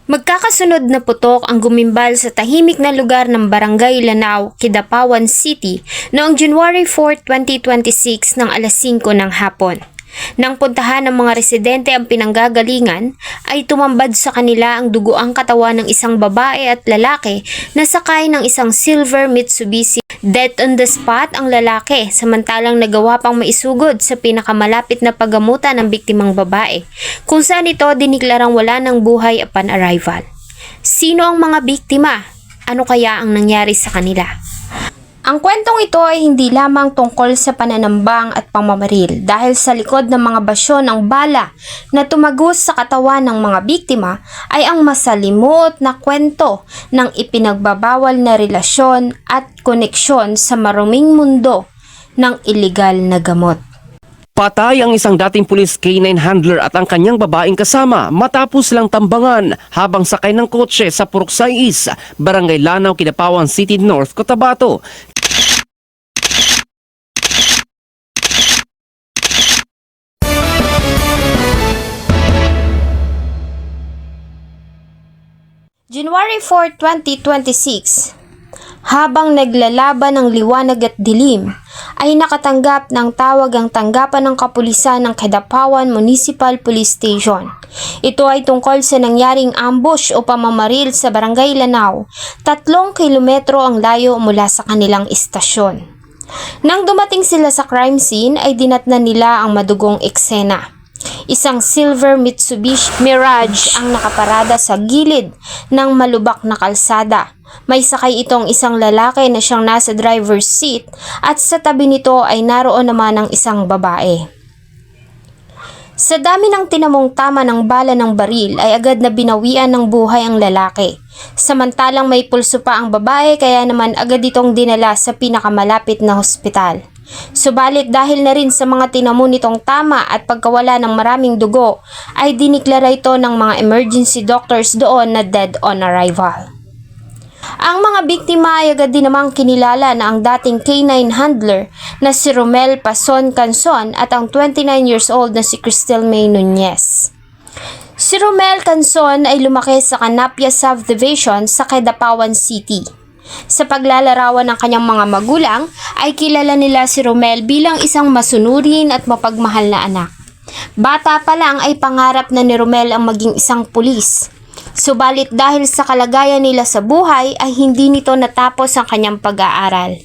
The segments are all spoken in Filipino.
Magkakasunod na putok ang gumimbal sa tahimik na lugar ng Barangay Lanao, Kidapawan City noong January 4, 2026 ng alas 5 ng hapon. Nang puntahan ng mga residente ang pinanggagalingan, ay tumambad sa kanila ang duguang katawan ng isang babae at lalaki na sakay ng isang silver Mitsubishi. Dead on the spot ang lalaki, samantalang nagawa pang maisugod sa pinakamalapit na paggamutan ng biktimang babae, kung saan ito diniklarang wala ng buhay upon arrival. Sino ang mga biktima? Ano kaya ang nangyari sa kanila? Ang kwentong ito ay hindi lamang tungkol sa pananambang at pamamaril dahil sa likod ng mga basyo ng bala na tumagos sa katawan ng mga biktima ay ang masalimuot na kwento ng ipinagbabawal na relasyon at koneksyon sa maruming mundo ng iligal na gamot. Patay ang isang dating pulis K9 handler at ang kanyang babaeng kasama matapos lang tambangan habang sakay ng kotse sa Puruksay East, Barangay Lanao, Kidapawan City, North Cotabato. January 4, 2026. Habang naglalaban ng liwanag at dilim, ay nakatanggap ng tawag ang tanggapan ng kapulisan ng Kidapawan Municipal Police Station. Ito ay tungkol sa nangyaring ambush o pamamaril sa Barangay Lanao, 3 kilometro ang layo mula sa kanilang istasyon. Nang dumating sila sa crime scene ay dinatnan nila ang madugong eksena. Isang silver Mitsubishi Mirage ang nakaparada sa gilid ng malubak na kalsada. May sakay itong isang lalaki na siyang nasa driver's seat at sa tabi nito ay naroon naman ang isang babae. Sa dami ng tinamong tama ng bala ng baril ay agad na binawian ng buhay ang lalaki. Samantalang may pulso pa ang babae kaya naman agad itong dinala sa pinakamalapit na hospital. Subalit dahil na rin sa mga tinamo nitong tama at pagkawala ng maraming dugo ay diniklara ito ng mga emergency doctors doon na dead on arrival. Ang mga biktima ay agad din namang kinilala na ang dating K9 handler na si Romel Pason Canson at ang 29 years old na si Cristel May Nunez. Si Romel Canson ay lumaki sa Canapia Subdivision sa Kidapawan City. Sa paglalarawan ng kanyang mga magulang ay kilala nila si Romel bilang isang masunurin at mapagmahal na anak. Bata pa lang ay pangarap na ni Romel ang maging isang pulis. Subalit dahil sa kalagayan nila sa buhay ay hindi nito natapos ang kanyang pag-aaral.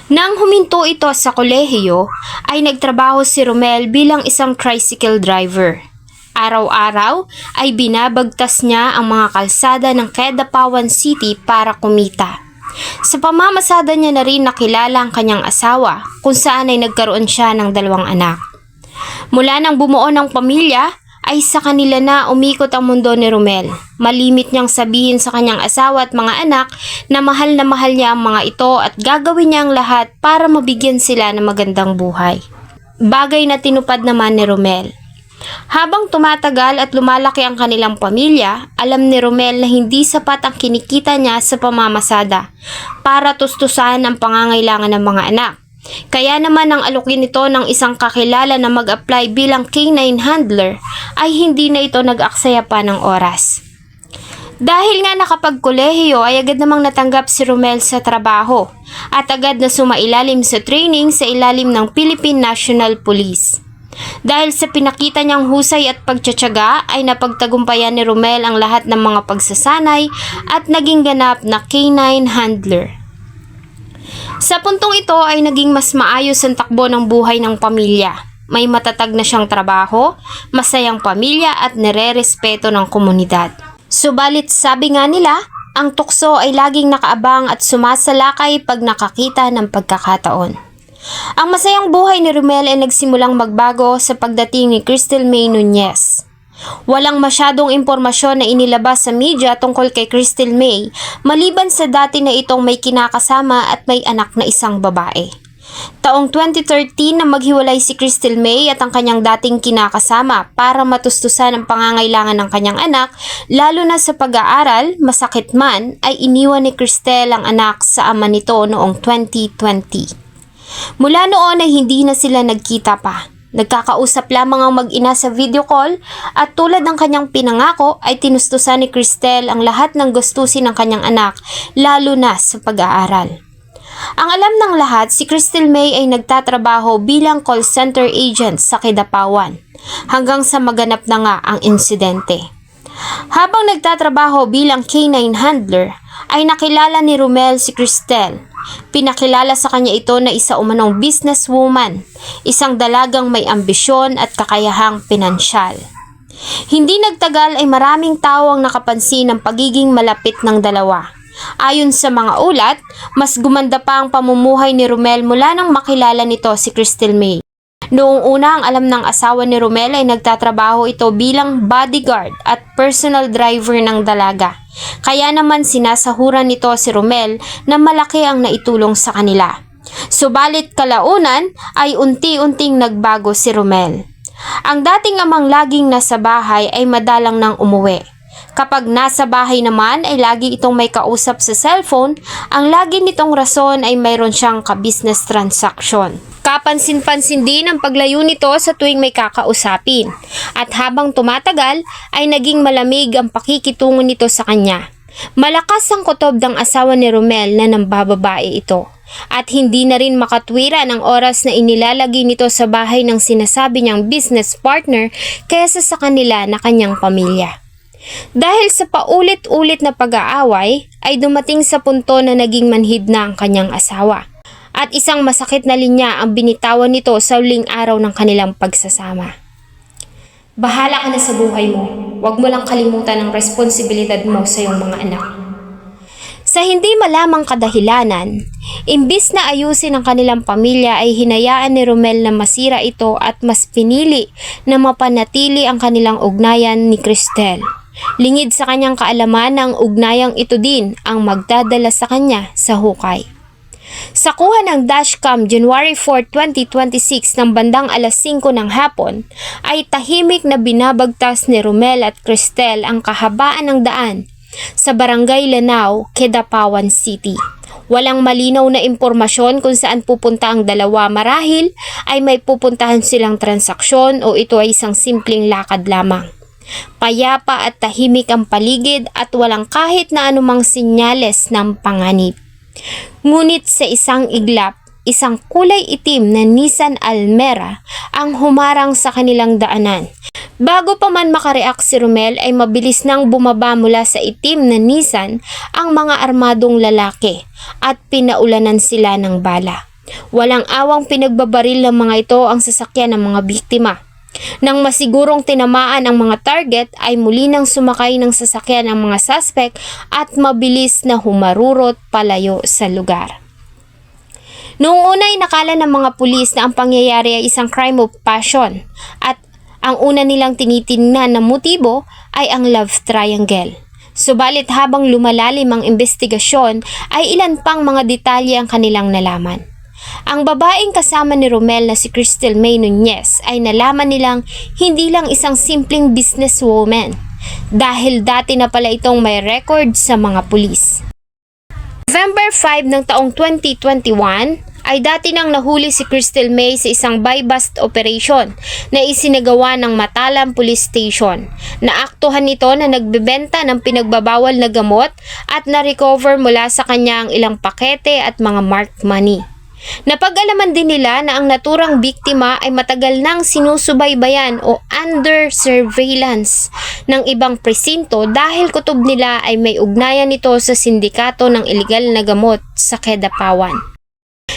Nang huminto ito sa kolehiyo ay nagtrabaho si Romel bilang isang tricycle driver. Araw-araw ay binabagtas niya ang mga kalsada ng Kidapawan City para kumita. Sa pamamasada niya na rin nakilala ang kanyang asawa kung saan ay nagkaroon siya ng 2 anak. Mula nang bumuo ng pamilya ay sa kanila na umikot ang mundo ni Romel. Malimit niyang sabihin sa kanyang asawa at mga anak na mahal niya ang mga ito at gagawin niya ang lahat para mabigyan sila ng magandang buhay. Bagay na tinupad naman ni Romel. Habang tumatagal at lumalaki ang kanilang pamilya, alam ni Romel na hindi sapat ang kinikita niya sa pamamasada para tustusan ang pangangailangan ng mga anak. Kaya naman ang alukin nito ng isang kakilala na mag-apply bilang K9 handler ay hindi na ito nag-aksaya pa ng oras. Dahil nga nakapagkolehiyo ay agad namang natanggap si Romel sa trabaho at agad na sumailalim sa training sa ilalim ng Philippine National Police. Dahil sa pinakita niyang husay at pagtsatsaga ay napagtagumpayan ni Romel ang lahat ng mga pagsasanay at naging ganap na K9 handler. Sa puntong ito ay naging mas maayos ang takbo ng buhay ng pamilya. May matatag na siyang trabaho, masayang pamilya at nire-respeto ng komunidad. Subalit sabi nga nila, ang tukso ay laging nakaabang at sumasalakay pag nakakita ng pagkakataon. Ang masayang buhay ni Romel ay nagsimulang magbago sa pagdating ni Cristel May Nunez. Walang masyadong impormasyon na inilabas sa media tungkol kay Cristel May maliban sa dati na itong may kinakasama at may anak na isang babae. Taong 2013 na maghiwalay si Cristel May at ang kanyang dating kinakasama para matustusan ang pangangailangan ng kanyang anak, lalo na sa pag-aaral, masakit man, ay iniwan ni Cristel ang anak sa ama nito noong 2020. Mula noon ay hindi na sila nagkita pa. Nagkakausap lamang ang mag-ina sa video call at tulad ng kanyang pinangako ay tinustusan ni Cristel ang lahat ng gustusin ng kanyang anak, lalo na sa pag-aaral. Ang alam ng lahat, si Cristel May ay nagtatrabaho bilang call center agent sa Kidapawan hanggang sa maganap na nga ang insidente. Habang nagtatrabaho bilang K9 handler, ay nakilala ni Romel si Cristel. Pinakilala sa kanya ito na isa umanong businesswoman, isang dalagang may ambisyon at kakayahang pinansyal. Hindi nagtagal ay maraming tao ang nakapansin ng pagiging malapit ng dalawa. Ayon sa mga ulat, mas gumanda pa ang pamumuhay ni Romel mula nang makilala nito si Cristel May. Noong una ang alam ng asawa ni Romel ay nagtatrabaho ito bilang bodyguard at personal driver ng dalaga. Kaya naman sinasahuran nito si Romel na malaki ang naitulong sa kanila. Subalit kalaunan ay unti-unting nagbago si Romel. Ang dating amang laging nasa bahay ay madalang nang umuwi. Kapag nasa bahay naman ay lagi itong may kausap sa cellphone, ang lagi nitong rason ay mayroon siyang ka-business transaction. Kapansin-pansin din ang paglayo nito sa tuwing may kakausapin. At habang tumatagal ay naging malamig ang pakikitungo nito sa kanya. Malakas ang kutob ng asawa ni Romel na nambababae ito. At hindi na rin makatwira ng oras na inilalagay nito sa bahay ng sinasabi niyang business partner kaysa sa kanila na kanyang pamilya. Dahil sa paulit-ulit na pag-aaway ay dumating sa punto na naging manhid na ang kanyang asawa. At isang masakit na linya ang binitawan nito sa huling araw ng kanilang pagsasama. Bahala ka na sa buhay mo. Huwag mo lang kalimutan ang responsibilidad mo sa iyong mga anak. Sa hindi malamang kadahilanan, imbis na ayusin ang kanilang pamilya ay hinayaan ni Romel na masira ito at mas pinili na mapanatili ang kanilang ugnayan ni Cristel. Lingid sa kanyang kaalaman na ang ugnayang ito din ang magdadala sa kanya sa hukay. Sa kuha ng dashcam January 4, 2026 ng bandang alas 5 ng hapon ay tahimik na binabagtas ni Romel at Cristel ang kahabaan ng daan sa Barangay Lanao, Kidapawan City. Walang malinaw na impormasyon kung saan pupunta ang dalawa, marahil ay may pupuntahan silang transaksyon o ito ay isang simpleng lakad lamang. Payapa at tahimik ang paligid at walang kahit na anumang sinyales ng panganib. Ngunit sa isang iglap, isang kulay itim na Nissan Almera ang humarang sa kanilang daanan. Bago pa man makareact si Romel ay mabilis nang bumaba mula sa itim na Nissan ang mga armadong lalaki at pinaulanan sila ng bala. Walang awang pinagbabaril ng mga ito ang sasakyan ng mga biktima. Nang masigurong tinamaan ang mga target ay muli nang sumakay ng sasakyan ang mga suspect at mabilis na humarurot palayo sa lugar. Noong una ay nakala ng mga pulis na ang pangyayari ay isang crime of passion at ang una nilang tinitingnan na motibo ay ang love triangle. Subalit habang lumalalim ang investigasyon ay ilan pang mga detalye ang kanilang nalaman. Ang babaeng kasama ni Romel na si Cristel May Nunez ay nalaman nilang hindi lang isang simpleng businesswoman dahil dati na pala itong may record sa mga pulis. November 5 ng taong 2021 ay dati nang nahuli si Cristel May sa isang buy-bust operation na isinagawa ng Matalam Police Station. Naaktuhan nito na nagbebenta ng pinagbabawal na gamot at na-recover mula sa kanya ang ilang pakete at mga marked money. Napag-alaman din nila na ang naturang biktima ay matagal nang sinusubaybayan o under surveillance ng ibang presinto dahil kutob nila ay may ugnayan nito sa sindikato ng ilegal na gamot sa Kidapawan.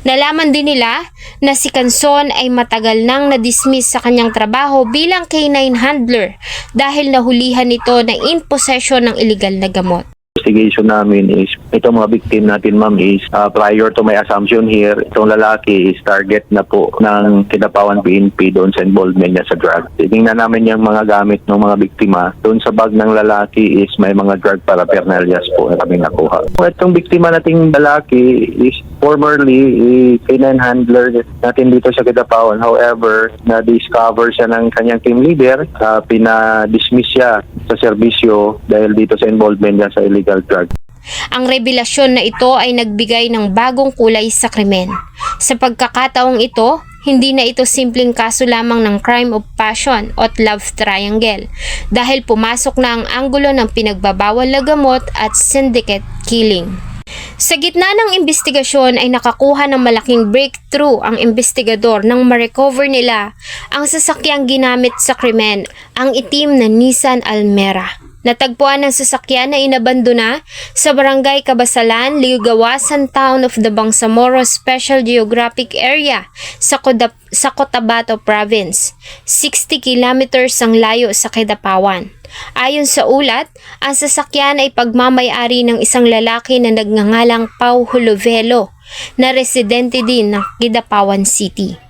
Nalaman din nila na si Canson ay matagal nang na-dismiss sa kanyang trabaho bilang K9 handler dahil nahulihan nito na in possession ng illegal na gamot. Investigation namin is itong mga victim natin, ma'am, is prior to my assumption here, itong lalaki is target na po ng Kidapawan PNP doon sa involvement niya sa drug. Tingnan namin yung mga gamit ng mga biktima. Doon sa bag ng lalaki is may mga drug paraphernalias po na kami nakuha. Itong biktima nating lalaki is formerly K9 handler natin dito sa Kidapawan. However, na-discover siya ng kanyang team leader, pina-dismiss siya sa serbisyo dahil dito sa involvement niya sa illegal drug. Ang revelasyon na ito ay nagbigay ng bagong kulay sa krimen. Sa pagkakataong ito, hindi na ito simpleng kaso lamang ng crime of passion o love triangle dahil pumasok na ang anggulo ng pinagbabawal na gamot at syndicate killing. Sa gitna ng investigasyon ay nakakuha ng malaking breakthrough ang investigador nang ma-recover nila ang sasakyang ginamit sa krimen, ang itim na Nissan Almera. Natagpuan ng sasakyan na inabandona sa Barangay Kabasalan, Ligawasan Town of the Bangsamoro Special Geographic Area sa Cotabato Province. 60 kilometers ang layo sa Kidapawan. Ayon sa ulat, ang sasakyan ay pagmamay-ari ng isang lalaki na nagngangalang Pau Hulovelo na residente din ng Kidapawan City.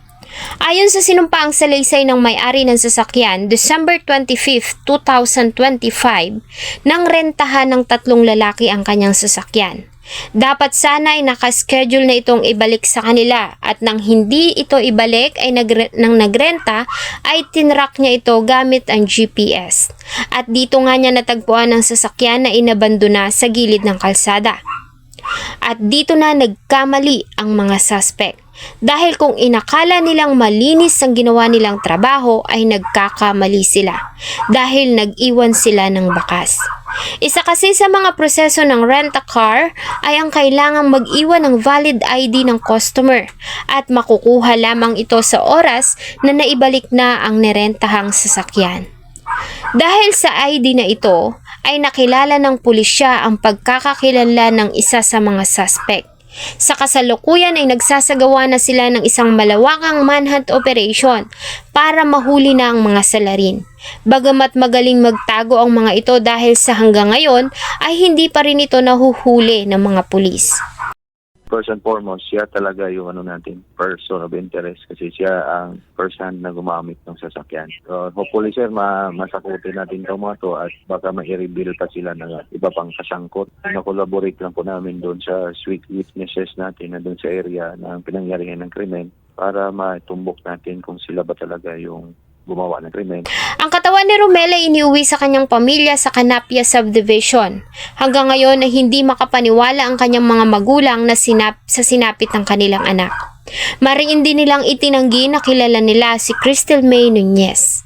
Ayon sa sinumpaang salaysay ng may-ari ng sasakyan, December 25, 2025, nang rentahan ng 3 lalaki ang kanyang sasakyan. Dapat sana ay nakaschedule na itong ibalik sa kanila at nang hindi ito ibalik ay nang nagrenta ay tinrack niya ito gamit ang GPS. At dito nga niya natagpuan ang sasakyan na inabandona sa gilid ng kalsada. At dito na nagkamali ang mga suspect. Dahil kung inakala nilang malinis ang ginawa nilang trabaho ay nagkakamali sila dahil nag-iwan sila ng bakas. Isa kasi sa mga proseso ng rent-a-car ay ang kailangang mag-iwan ng valid ID ng customer at makukuha lamang ito sa oras na naibalik na ang nirentahang sasakyan. Dahil sa ID na ito ay nakilala ng pulisya ang pagkakakilala ng isa sa mga suspect. Sa kasalukuyan ay nagsasagawa na sila ng isang malawakang manhunt operation para mahuli na ang mga salarin. Bagamat magaling magtago ang mga ito dahil sa hanggang ngayon ay hindi pa rin ito nahuhuli ng mga pulis. First and foremost, siya talaga yung person of interest kasi siya ang first hand na gumamit ng sasakyan. So, hopefully sir, masakutin natin itong mga to at baka ma-reveal pa sila ng iba pang kasangkot. Na-collaborate lang po namin doon sa sweet witnesses natin na doon sa area ng pinangyarihan ng krimen para matumbok natin kung sila ba talaga yung gumawa ng krimen. Ang katawan ni Romel ay iniuwi sa kanyang pamilya sa Canapia Subdivision. Hanggang ngayon ay hindi makapaniwala ang kanyang mga magulang na sa sinapit ng kanilang anak. Mariin din nilang itinanggi na kilala nila si Crystal May Nunez.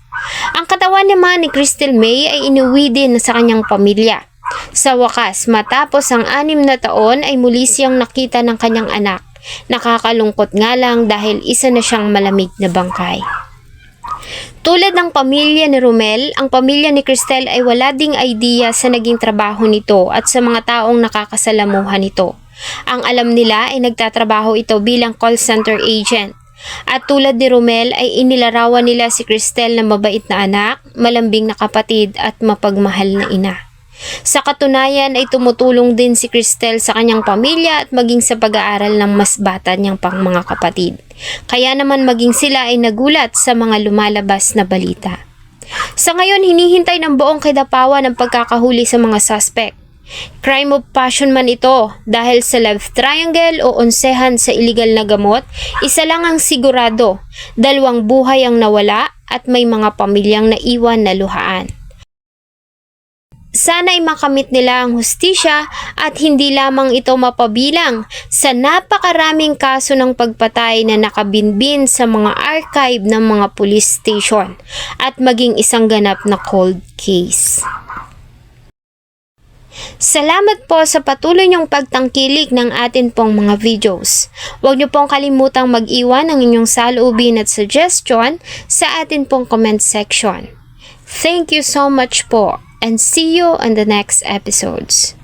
Ang katawan naman ni Crystal May ay inuwi din sa kanyang pamilya. Sa wakas, matapos ang 6 na taon ay muli siyang nakita ng kanyang anak. Nakakalungkot nga lang dahil isa na siyang malamig na bangkay. Tulad ng pamilya ni Romel, ang pamilya ni Cristel ay wala ding idea sa naging trabaho nito at sa mga taong nakakasalamuhan nito. Ang alam nila ay nagtatrabaho ito bilang call center agent. At tulad ni Romel ay inilarawan nila si Cristel na mabait na anak, malambing na kapatid at mapagmahal na ina. Sa katunayan ay tumutulong din si Cristel sa kanyang pamilya at maging sa pag-aaral ng mas bata niyang pang mga kapatid. Kaya naman maging sila ay nagulat sa mga lumalabas na balita. Sa ngayon, hinihintay ng buong Kidapawan ang pagkakahuli sa mga suspect. Crime of passion man ito dahil sa love triangle o onsehan sa iligal na gamot, isa lang ang sigurado, 2 buhay ang nawala at may mga pamilyang naiwan na luhaan. Sana ay makamit nila ang hustisya at hindi lamang ito mapabilang sa napakaraming kaso ng pagpatay na nakabinbin sa mga archive ng mga police station at maging isang ganap na cold case. Salamat po sa patuloy niyong pagtangkilik ng atin pong mga videos. Huwag niyo pong kalimutang mag-iwan ng inyong saloobin at suggestion sa atin pong comment section. Thank you so much po. And see you on the next episodes.